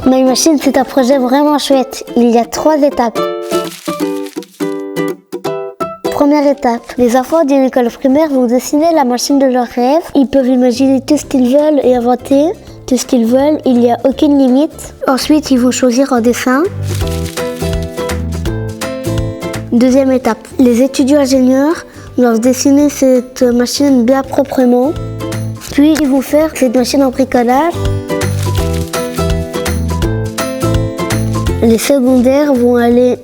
My Machine, c'est un projet vraiment chouette. Il y a 3 étapes. Première étape, les enfants d'une école primaire vont dessiner la machine de leurs rêves. Ils peuvent imaginer tout ce qu'ils veulent et inventer tout ce qu'ils veulent. Il n'y a aucune limite. Ensuite, ils vont choisir un dessin. Deuxième étape, les étudiants ingénieurs doivent dessiner cette machine bien proprement. Puis, ils vont faire cette machine en bricolage. Les secondaires vont aller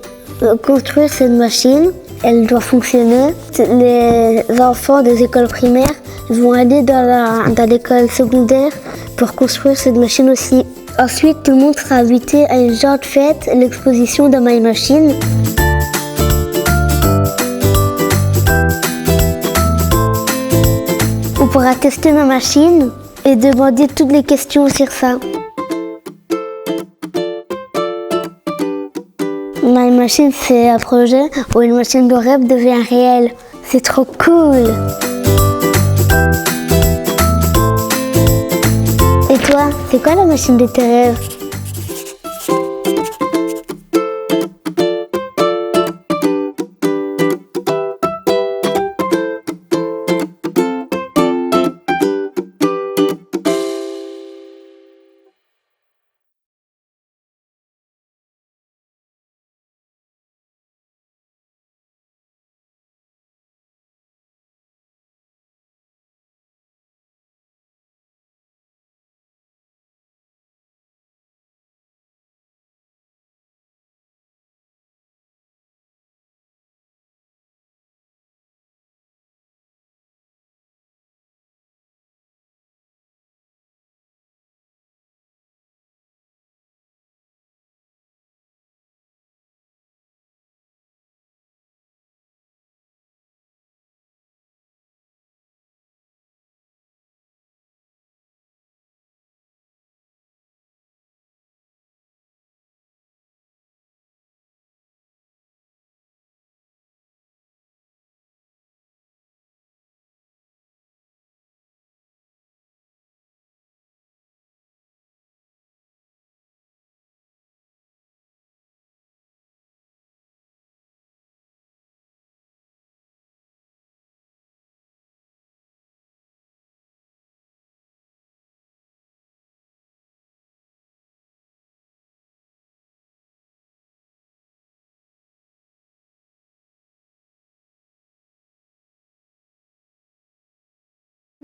construire cette machine. Elle doit fonctionner. Les enfants des écoles primaires vont aller dans l'école secondaire pour construire cette machine aussi. Ensuite, tout le monde sera invité à une grande fête, l'exposition de My Machine. On pourra tester ma machine et demander toutes les questions sur ça. My Machine, c'est un projet où une machine de rêve devient réelle. C'est trop cool! Et toi, c'est quoi la machine de tes rêves?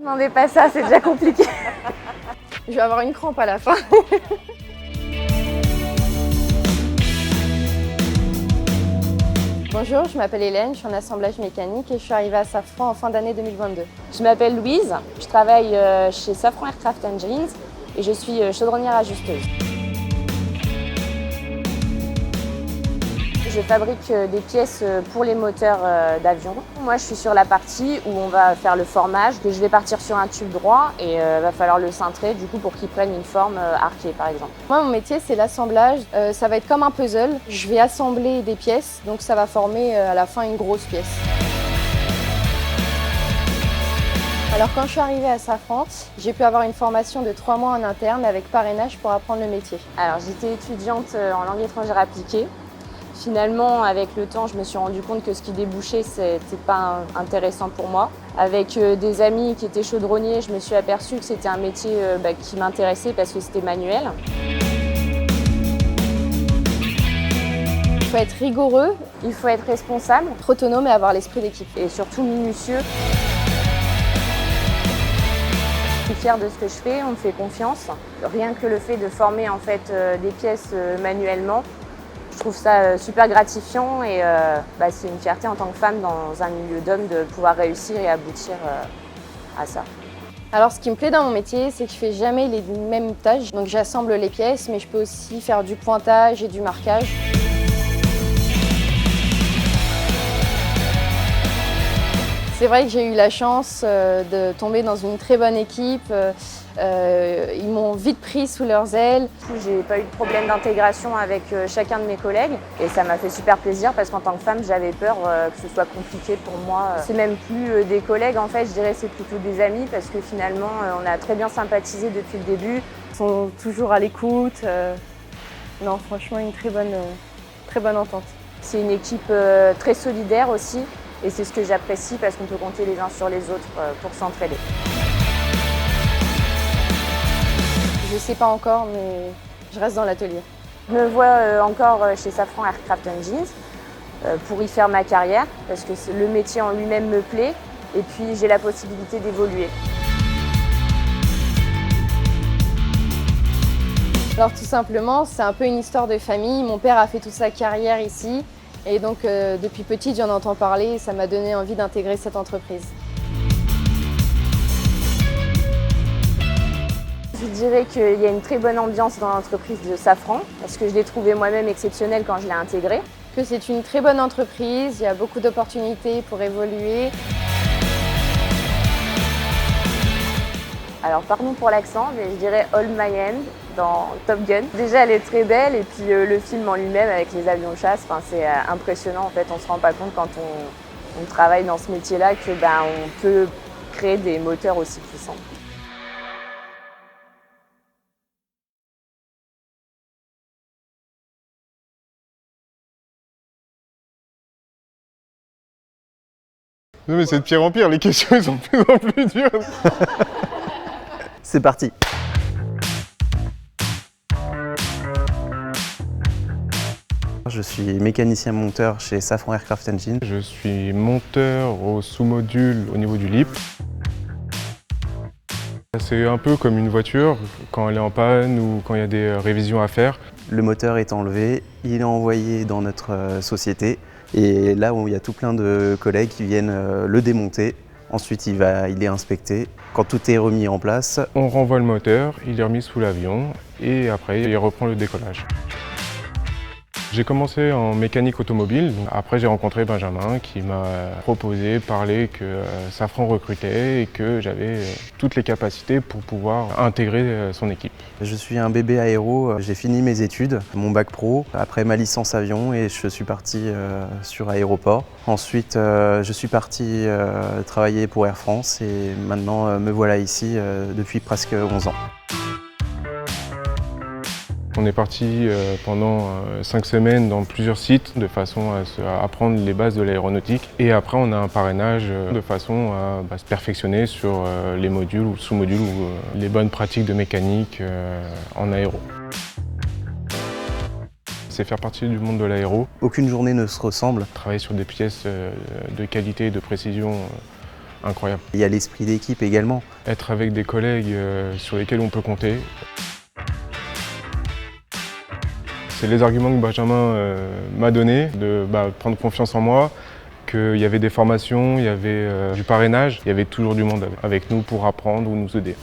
Ne demandez pas ça, c'est déjà compliqué. Je vais avoir une crampe à la fin. Bonjour, je m'appelle Hélène, je suis en assemblage mécanique et je suis arrivée à Safran en fin d'année 2022. Je m'appelle Louise, je travaille chez Safran Aircraft Engines et je suis chaudronnière ajusteuse. Je fabrique des pièces pour les moteurs d'avion. Moi, je suis sur la partie où on va faire le formage, que je vais partir sur un tube droit et va falloir le cintrer du coup pour qu'il prenne une forme arquée par exemple. Moi, mon métier, c'est l'assemblage. Ça va être comme un puzzle. Je vais assembler des pièces, donc ça va former à la fin une grosse pièce. Alors quand je suis arrivée à Safran, j'ai pu avoir une formation de 3 mois en interne avec parrainage pour apprendre le métier. Alors j'étais étudiante en langue étrangère appliquée. Finalement, avec le temps, je me suis rendu compte que ce qui débouchait, c'était pas intéressant pour moi. Avec des amis qui étaient chaudronniers, je me suis aperçue que c'était un métier qui m'intéressait parce que c'était manuel. Il faut être rigoureux, il faut être responsable, être autonome et avoir l'esprit d'équipe. Et surtout minutieux. Je suis fière de ce que je fais, on me fait confiance. Rien que le fait de former en fait, des pièces manuellement, je trouve ça super gratifiant et c'est une fierté en tant que femme dans un milieu d'hommes de pouvoir réussir et aboutir à ça. Alors ce qui me plaît dans mon métier, c'est que je fais jamais les mêmes tâches. Donc j'assemble les pièces, mais je peux aussi faire du pointage et du marquage. C'est vrai que j'ai eu la chance de tomber dans une très bonne équipe. Ils m'ont vite pris sous leurs ailes. J'ai pas eu de problème d'intégration avec chacun de mes collègues et ça m'a fait super plaisir parce qu'en tant que femme, j'avais peur que ce soit compliqué pour moi. C'est même plus des collègues en fait, je dirais c'est plutôt des amis parce que finalement on a très bien sympathisé depuis le début. Ils sont toujours à l'écoute. Non, franchement, une très bonne entente. C'est une équipe très solidaire aussi, et c'est ce que j'apprécie parce qu'on peut compter les uns sur les autres pour s'entraider. Je sais pas encore, mais je reste dans l'atelier. Je me vois encore chez Safran Aircraft Engines pour y faire ma carrière, parce que le métier en lui-même me plaît, et puis j'ai la possibilité d'évoluer. Alors tout simplement, c'est un peu une histoire de famille. Mon père a fait toute sa carrière ici et donc depuis petite j'en entends parler et ça m'a donné envie d'intégrer cette entreprise. Je dirais qu'il y a une très bonne ambiance dans l'entreprise de Safran, parce que je l'ai trouvée moi-même exceptionnelle quand je l'ai intégrée. Que c'est une très bonne entreprise, il y a beaucoup d'opportunités pour évoluer. Alors pardon pour l'accent, mais je dirais Hold My Hand dans Top Gun. Déjà elle est très belle, et puis le film en lui-même avec les avions de chasse, c'est impressionnant en fait. On ne se rend pas compte quand on travaille dans ce métier-là que on peut créer des moteurs aussi puissants. Non mais c'est de pire en pire, les questions elles sont de plus en plus dures. C'est parti. Je suis mécanicien monteur chez Safran Aircraft Engines. Je suis monteur au sous-module au niveau du LIP. C'est un peu comme une voiture, quand elle est en panne ou quand il y a des révisions à faire. Le moteur est enlevé, il est envoyé dans notre société et là où il y a tout plein de collègues qui viennent le démonter. Ensuite il est inspecté. Quand tout est remis en place, on renvoie le moteur, il est remis sous l'avion et après il reprend le décollage. J'ai commencé en mécanique automobile. Après, j'ai rencontré Benjamin qui m'a proposé, parlé que Safran recrutait et que j'avais toutes les capacités pour pouvoir intégrer son équipe. Je suis un bébé aéro, j'ai fini mes études, mon bac pro, après ma licence avion et je suis parti sur aéroport. Ensuite, je suis parti travailler pour Air France et maintenant me voilà ici depuis presque 11 ans. On est parti pendant 5 semaines dans plusieurs sites de façon à apprendre les bases de l'aéronautique. Et après, on a un parrainage de façon à se perfectionner sur les modules ou sous-modules ou les bonnes pratiques de mécanique en aéro. C'est faire partie du monde de l'aéro. Aucune journée ne se ressemble. Travailler sur des pièces de qualité et de précision incroyables. Il y a l'esprit d'équipe également. Être avec des collègues sur lesquels on peut compter. C'est les arguments que Benjamin m'a donnés, de prendre confiance en moi, qu'il y avait des formations, il y avait du parrainage, il y avait toujours du monde avec nous pour apprendre ou nous aider.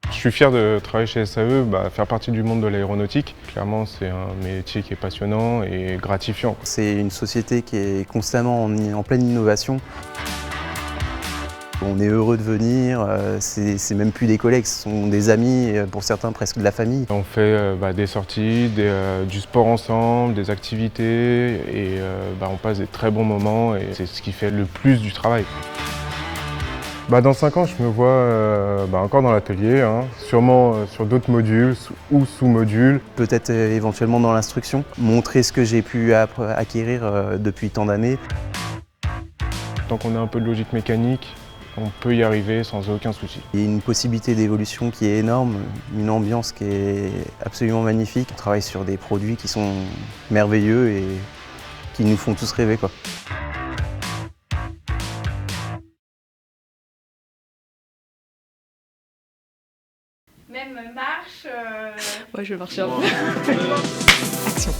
Je suis fier de travailler chez SAE, faire partie du monde de l'aéronautique. Clairement, c'est un métier qui est passionnant et gratifiant. C'est une société qui est constamment en pleine innovation. On est heureux de venir, c'est même plus des collègues, ce sont des amis, pour certains presque de la famille. On fait des sorties, du sport ensemble, des activités et on passe des très bons moments et c'est ce qui fait le plus du travail. Dans 5 ans, je me vois encore dans l'atelier, sûrement sur d'autres modules ou sous-modules. Peut-être éventuellement dans l'instruction, montrer ce que j'ai pu acquérir depuis tant d'années. Tant qu'on a un peu de logique mécanique, on peut y arriver sans aucun souci. Il y a une possibilité d'évolution qui est énorme, une ambiance qui est absolument magnifique. On travaille sur des produits qui sont merveilleux et qui nous font tous rêver, quoi. Même marche. Ouais, je vais marcher un peu. Action.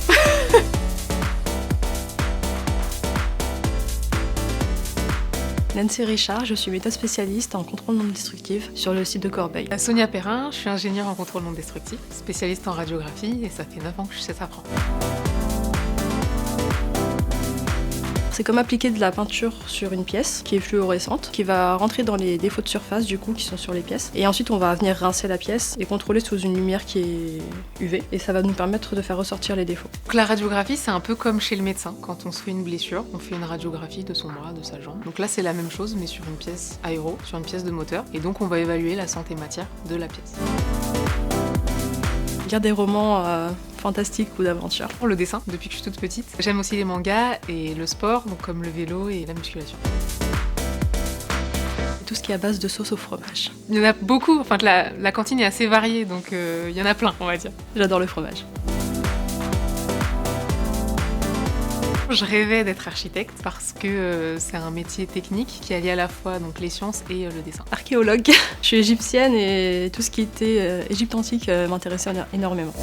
Nancy Richard, je suis méthode spécialiste en contrôle non destructif sur le site de Corbeil. Sonia Perrin, je suis ingénieure en contrôle non destructif, spécialiste en radiographie et ça fait 9 ans que je suis chez Safran. C'est comme appliquer de la peinture sur une pièce qui est fluorescente, qui va rentrer dans les défauts de surface du coup qui sont sur les pièces. Et ensuite on va venir rincer la pièce et contrôler sous une lumière qui est UV et ça va nous permettre de faire ressortir les défauts. Donc la radiographie c'est un peu comme chez le médecin, quand on se fait une blessure, on fait une radiographie de son bras, de sa jambe. Donc là c'est la même chose mais sur une pièce aéro, sur une pièce de moteur et donc on va évaluer la santé matière de la pièce. Lire des romans fantastiques ou d'aventure. Le dessin, depuis que je suis toute petite. J'aime aussi les mangas et le sport, donc comme le vélo et la musculation. Tout ce qui est à base de sauce au fromage. Il y en a beaucoup, enfin la cantine est assez variée, donc il y en a plein, on va dire. J'adore le fromage. Je rêvais d'être architecte parce que c'est un métier technique qui allie à la fois donc, les sciences et le dessin. Archéologue, je suis égyptienne et tout ce qui était Égypte antique m'intéressait énormément.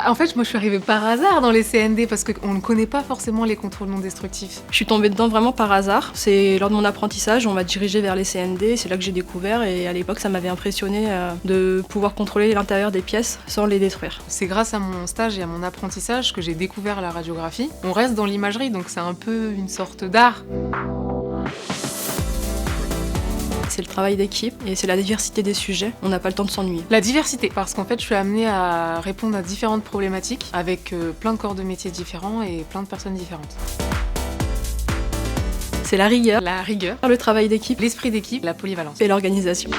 En fait, moi je suis arrivée par hasard dans les CND parce qu'on ne connaît pas forcément les contrôles non destructifs. Je suis tombée dedans vraiment par hasard. C'est lors de mon apprentissage, on m'a dirigée vers les CND, c'est là que j'ai découvert et à l'époque ça m'avait impressionnée de pouvoir contrôler l'intérieur des pièces sans les détruire. C'est grâce à mon stage et à mon apprentissage que j'ai découvert la radiographie. On reste dans l'imagerie, donc c'est un peu une sorte d'art. C'est le travail d'équipe et c'est la diversité des sujets. On n'a pas le temps de s'ennuyer. La diversité, parce qu'en fait, je suis amenée à répondre à différentes problématiques avec plein de corps de métiers différents et plein de personnes différentes. C'est la rigueur, le travail d'équipe, l'esprit d'équipe, la polyvalence et l'organisation.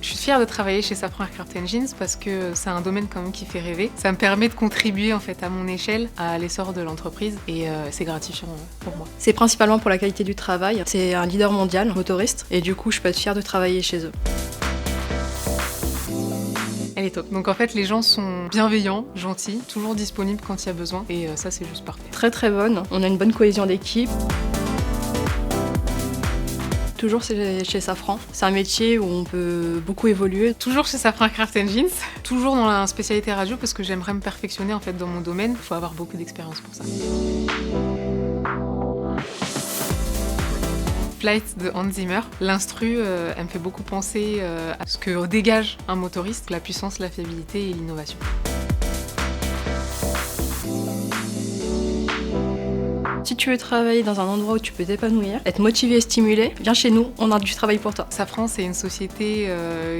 Je suis fière de travailler chez Safran Aircraft Engines parce que c'est un domaine quand même qui fait rêver. Ça me permet de contribuer en fait à mon échelle à l'essor de l'entreprise et c'est gratifiant pour moi. C'est principalement pour la qualité du travail. C'est un leader mondial, motoriste, et du coup je peux être fière de travailler chez eux. Elle est top. Donc en fait les gens sont bienveillants, gentils, toujours disponibles quand il y a besoin et ça c'est juste parfait. Très très bonne, on a une bonne cohésion d'équipe. Toujours chez Safran. C'est un métier où on peut beaucoup évoluer. Toujours chez Safran Aircraft Engines, toujours dans la spécialité radio parce que j'aimerais me perfectionner en fait dans mon domaine. Il faut avoir beaucoup d'expérience pour ça. Flight de Hans Zimmer. L'instru, elle me fait beaucoup penser à ce que dégage un motoriste, la puissance, la fiabilité et l'innovation. Si tu veux travailler dans un endroit où tu peux t'épanouir, être motivé et stimulé, viens chez nous, on a du travail pour toi. Safran, c'est une société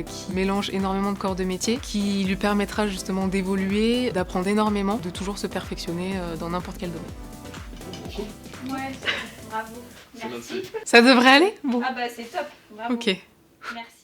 qui mélange énormément de corps de métier, qui lui permettra justement d'évoluer, d'apprendre énormément, de toujours se perfectionner dans n'importe quel domaine. Ouais, bravo. Merci. Ça devrait aller ? Bon. Ah bah c'est top, bravo. Ok. Merci.